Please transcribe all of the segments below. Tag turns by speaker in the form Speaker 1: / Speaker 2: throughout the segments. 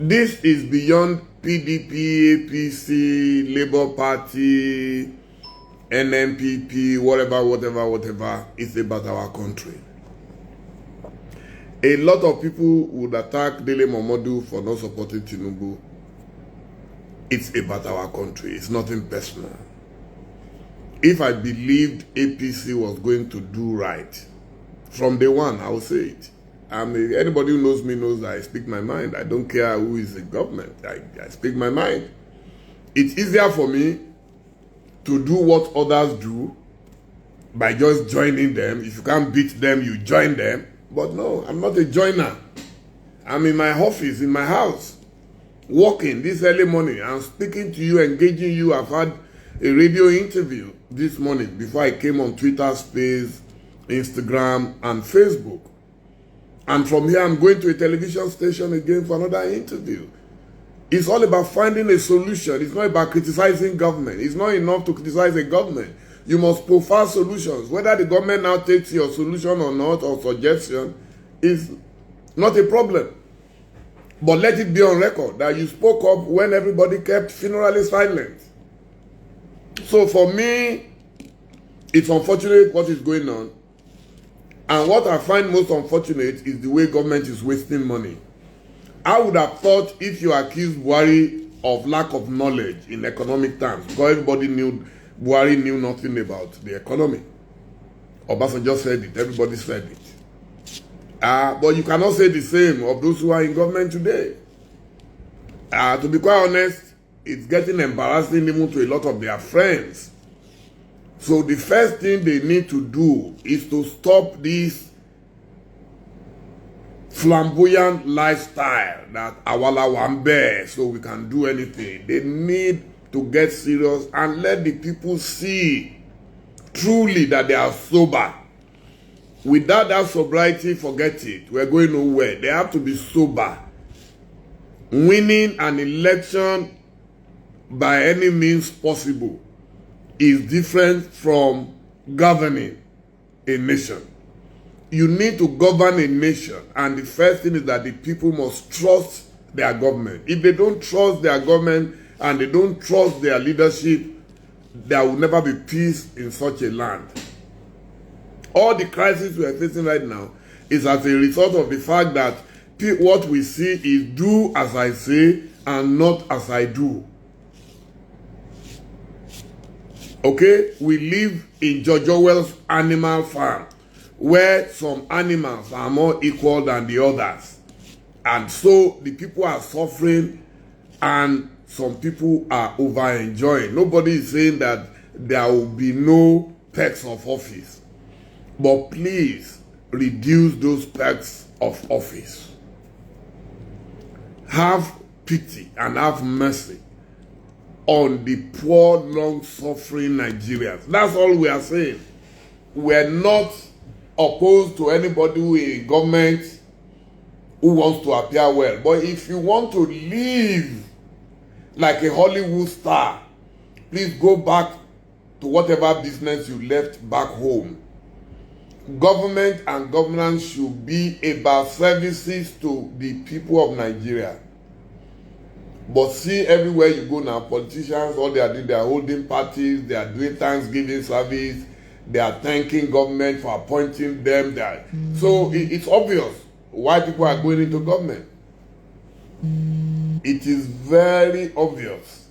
Speaker 1: This is beyond PDP, APC, Labour Party, NNPP, whatever. It's about our country. A lot of people would attack Dele Momodu for not supporting Tinubu. It's about our country. It's nothing personal. If I believed APC was going to do right, from day one, I will say it. Anybody who knows me knows that I speak my mind. I don't care who is in government. I speak my mind. It's easier for me to do what others do by just joining them. If you can't beat them, you join them. But no, I'm not a joiner. I'm in my office, in my house, working this early morning. I'm speaking to you, engaging you. I've had a radio interview this morning before I came on Twitter Space, Instagram, and Facebook. And from here, I'm going to a television station again for another interview. It's all about finding a solution. It's not about criticizing government. It's not enough to criticize a government. You must profile solutions. Whether the government now takes your solution or not, or suggestion, is not a problem. But let it be on record that you spoke up when everybody kept funerally silent. So for me, it's unfortunate what is going on. And what I find most unfortunate is the way government is wasting money. I would have thought if you accuse Buhari of lack of knowledge in economic terms, because everybody knew Buhari knew nothing about the economy. Obasanjo said it, everybody said it. But you cannot say the same of those who are in government today. To be quite honest, it's getting embarrassing even to a lot of their friends. So the first thing they need to do is to stop this flamboyant lifestyle that awala wambe so we can do anything. They need to get serious and let the people see truly that they are sober. Without that sobriety, forget it. We're going nowhere. They have to be sober. Winning an election by any means possible is different from governing a nation. You need to govern a nation, and the first thing is that the people must trust their government. If they don't trust their government and they don't trust their leadership, there will never be peace in such a land. All the crisis we are facing right now is as a result of the fact that what we see is do as I say and not as I do. Okay, we live in George Orwell's Animal Farm, where some animals are more equal than the others. And so the people are suffering and some people are over-enjoying. Nobody is saying that there will be no perks of office. But please reduce those perks of office. Have pity and have mercy on the poor, long-suffering Nigerians. That's all we are saying. We're not opposed to anybody who is in government who wants to appear well. But if you want to live like a Hollywood star, please go back to whatever business you left back home. Government and governance should be about services to the people of Nigeria. But see, everywhere you go now, politicians, all they are doing, they are holding parties, they are doing Thanksgiving service, they are thanking government for appointing them. So it's obvious why people are going into government. It is very obvious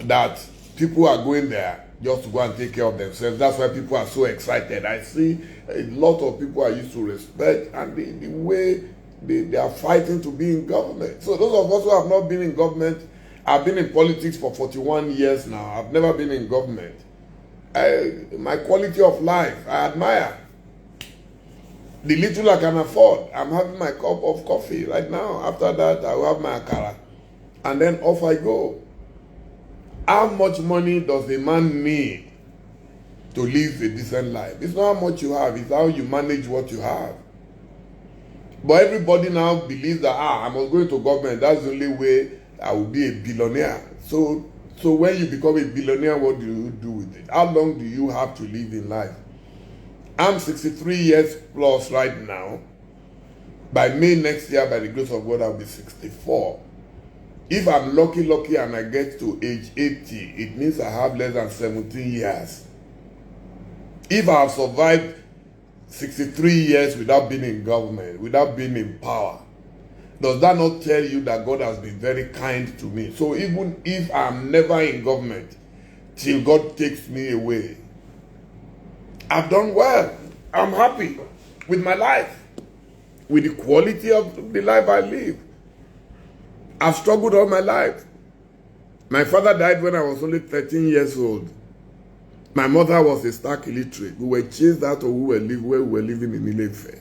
Speaker 1: that people are going there just to go and take care of themselves. That's why people are so excited. I see a lot of people I used to respect, and the way they are fighting to be in government. So those of us who have not been in government, I've been in politics for 41 years now. I've never been in government. My quality of life, I admire. The little I can afford, I'm having my cup of coffee right now. After that, I will have my akara. And then off I go. How much money does a man need to live a decent life? It's not how much you have, it's how you manage what you have. But everybody now believes that, I must go into government. That's the only way I will be a billionaire. So when you become a billionaire, what do you do with it? How long do you have to live in life? I'm 63 years plus right now. By May next year, by the grace of God, I'll be 64. If I'm lucky and I get to age 80, it means I have less than 17 years. If I have survived 63 years without being in government, without being in power, does that not tell you that God has been very kind to me? So even if I'm never in government, till God takes me away, I've done well. I'm happy with my life, with the quality of the life I live. I've struggled all my life. My father died when I was only 13 years old. My mother was a stark illiterate. We were chased out of where we were living in Ilefe.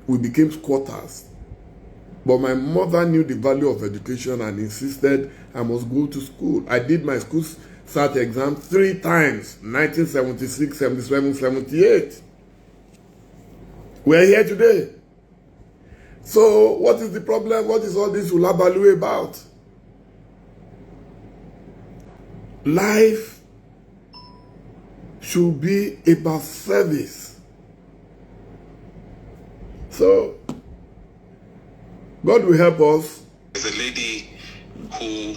Speaker 1: We became squatters. But my mother knew the value of education and insisted I must go to school. I did my school SAT exam 3 times, 1976, 77, 78. We're here today. So what is the problem? What is all this ulabalu about? Life should be about service. So God will help us.
Speaker 2: There's a lady who,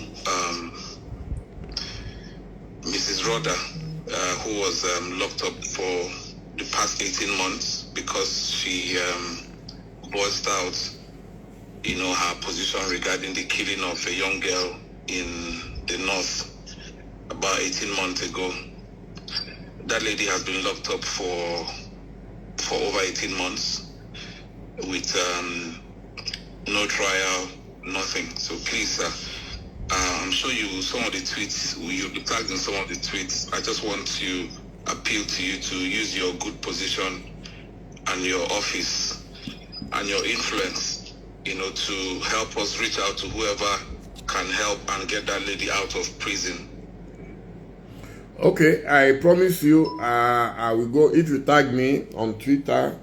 Speaker 2: Mrs. Rhoda, who was locked up for the past 18 months because she voiced out, her position regarding the killing of a young girl in the north about 18 months ago. That lady has been locked up for over 18 months with no trial, nothing. So please, sir, I'm sure some of the tweets, you'll be tagged in some of the tweets. I just want to appeal to you to use your good position and your office and your influence, to help us reach out to whoever can help and get that lady out of prison.
Speaker 1: Okay, I promise you, I will go. If you tag me on Twitter,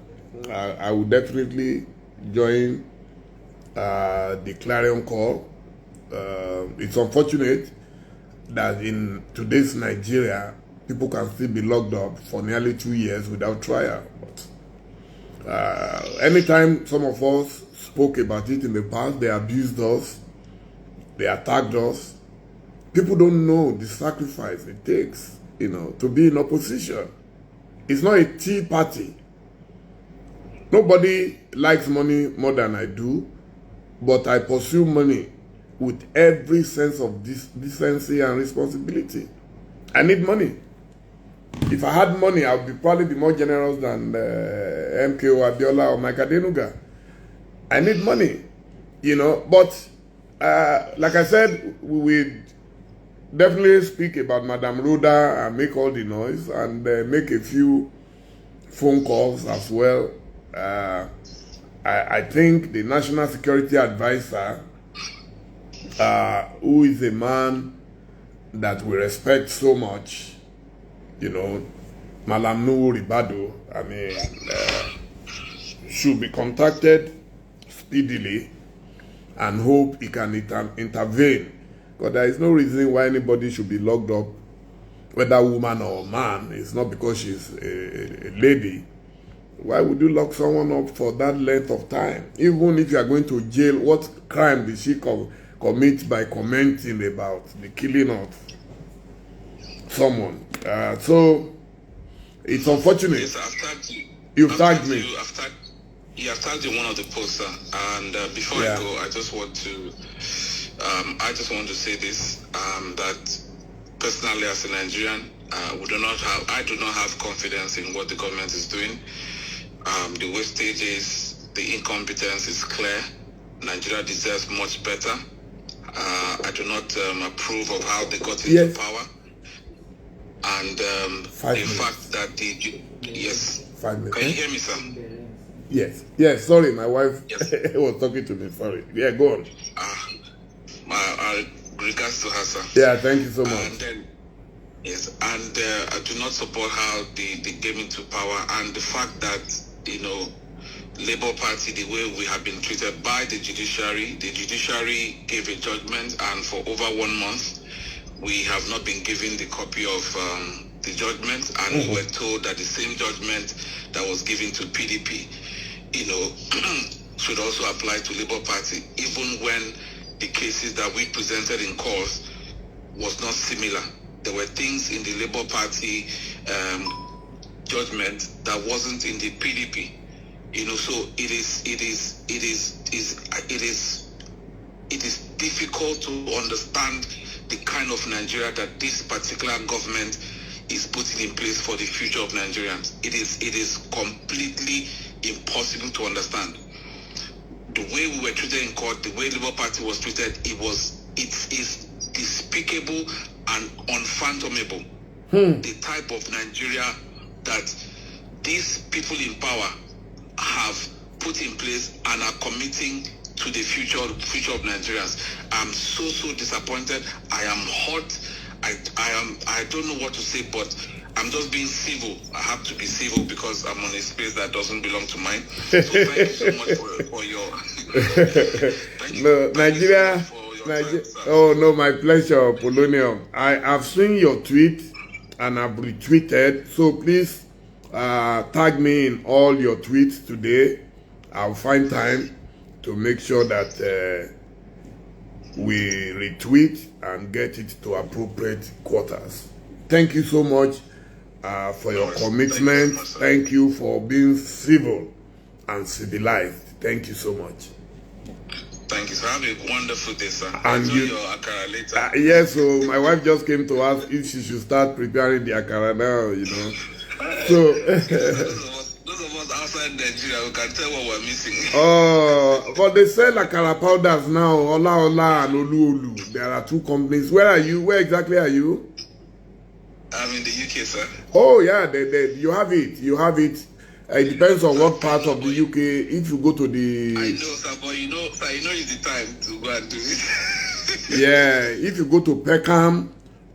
Speaker 1: I will definitely join the clarion call. It's unfortunate that in today's Nigeria, people can still be locked up for nearly 2 years without trial. But anytime some of us spoke about it in the past, they abused us, they attacked us. People don't know the sacrifice it takes, to be in opposition. It's not a tea party. Nobody likes money more than I do, but I pursue money with every sense of decency and responsibility. I need money. If I had money, I would probably be more generous than MKO Abiola or Mike Adenuga. I need money, but like I said, we will definitely speak about Madam Rhoda and make all the noise and make a few phone calls as well. I think the National Security Advisor, who is a man that we respect so much, Malam Nuhu Ribadu, should be contacted speedily and hope he can intervene. Because there is no reason why anybody should be locked up, whether woman or man. It's not because she's a lady. Why would you lock someone up for that length of time? Even if you are going to jail, what crime did she commit by commenting about the killing of someone? So it's unfortunate.
Speaker 2: Yes, I've tagged you.
Speaker 1: You've tagged me.
Speaker 2: You have tagged in one of the posts, and before I go, I just want to say this, that personally as a Nigerian, I do not have confidence in what the government is doing. The wastages, the incompetence is clear. Nigeria deserves much better. I do not approve of how they got into power. And the fact that yes. 5 minutes. Can you hear me, sir?
Speaker 1: Yes, sorry, my wife was talking to me, sorry. Yeah, go on.
Speaker 2: Regards to her, sir.
Speaker 1: Yeah, thank you so much.
Speaker 2: And then, I do not support how they came into power, and the fact that, Labour Party, the way we have been treated by the judiciary gave a judgment, and for over 1 month, we have not been given the copy of the judgment, and we were told that the same judgment that was given to PDP, should also apply to Labour Party, even when the cases that we presented in court was not similar. There were things in the Labour Party judgment that wasn't in the PDP. So it is difficult to understand the kind of Nigeria that this particular government is putting in place for the future of Nigerians. It is completely impossible to understand. The way we were treated in court, the way the Labour Party was treated, it is despicable and unfathomable. The type of Nigeria that these people in power have put in place and are committing to the future of Nigerians. I'm so disappointed. I am hot. I don't know what to say, but I'm just being civil. I have to be civil because I'm on a space that doesn't belong to mine. So thank you so much for your
Speaker 1: Nigeria. Oh no, my pleasure, Polonium. I've seen your tweet and I've retweeted. So please tag me in all your tweets today. I'll find time to make sure that we retweet and get it to appropriate quarters. Thank you so much for your commitment. Thank you for being civil and civilized. Thank you so much.
Speaker 2: Thank you, sir. Have a wonderful day, sir.
Speaker 1: And
Speaker 2: enjoy your akara later.
Speaker 1: Yes, so my wife just came to ask if she should start preparing the akara now, So
Speaker 2: those of us outside Nigeria, we can tell what we're missing.
Speaker 1: Oh, but they sell akara powders now, Ola and Olu. There are two companies. Where are you? Where exactly are you?
Speaker 2: I'm in the UK, sir.
Speaker 1: Oh yeah, you have it. You have it. It depends on what part of the UK. If you go to the...
Speaker 2: I know, sir, but sir, it's the time to go and do it.
Speaker 1: Yeah, if you go to Peckham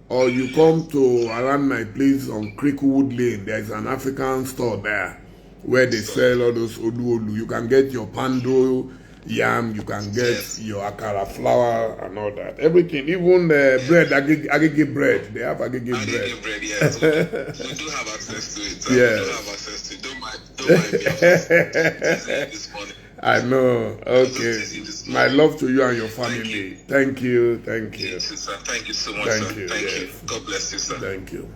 Speaker 1: or you come to around my place on Creekwood Lane, there is an African store there where they sell all those Olu. You can get your pando yam, you can get your akara flour and all that. Everything, even bread, agege bread. They have agege bread.
Speaker 2: Agege bread, yes. We do have access to it.
Speaker 1: Yes.
Speaker 2: We do have access to it. Don't mind me. This morning.
Speaker 1: I know. Okay. My love to you and your family. Thank you. Thank you.
Speaker 2: Thank you, sir. Thank you so much,
Speaker 1: Thank
Speaker 2: sir.
Speaker 1: you.
Speaker 2: Thank
Speaker 1: Yes.
Speaker 2: you. God bless you, sir.
Speaker 1: Thank you.